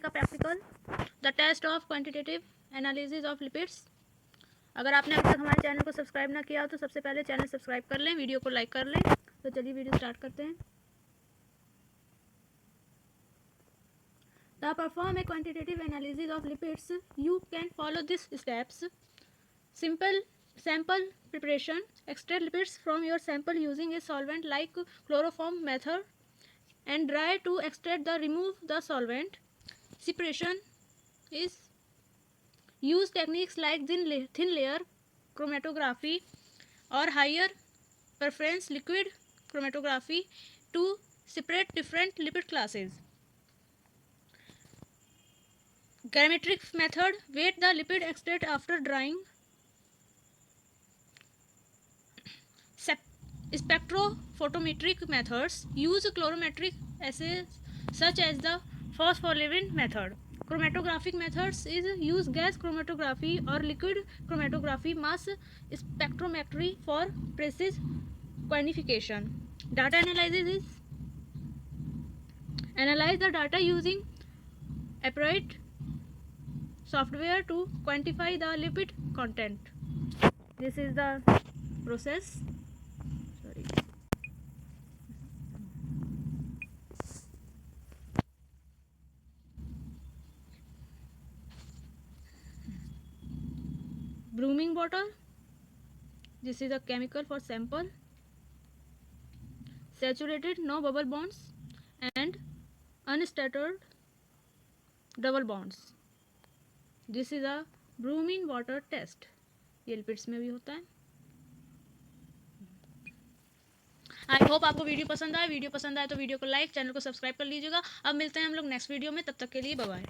का practical, the test of quantitative analysis of lipids. अगर आपने अभी तक हमारे चैनल को सब्सक्राइब ना किया हो तो सबसे पहले चैनल सब्सक्राइब कर लें, वीडियो को लाइक कर लें। तो चलिए वीडियो स्टार्ट करते हैं। To perform a quantitative analysis of lipids, you can follow these steps. Simple sample preparation: extract lipids from your sample using a solvent like chloroform method and dry to extract the remove the solvent. Separation is use techniques like thin layer chromatography or higher preference liquid chromatography to separate different lipid classes. Gravimetric method: weight the lipid extract after drying. Spectrophotometric methods: use colorimetric assays such as the phosphorescence method. Chromatographic methods is use gas chromatography or liquid chromatography, mass spectrometry for precise quantification. Data analysis is analyze the data using apparatus software to quantify the lipid content. This is the process. Sorry. Brooming bottle. This is a chemical for sample. Saturated, no bubble bonds, and unstaggered double bonds. This is a brooming water test. ये lipids में भी होता है। I hope आपको video पसंद आए। Video पसंद आए तो वीडियो को लाइक, चैनल को सब्सक्राइब कर लीजिएगा। अब मिलते हैं हम लोग नेक्स्ट वीडियो में, तब तक के लिए बाय बाय।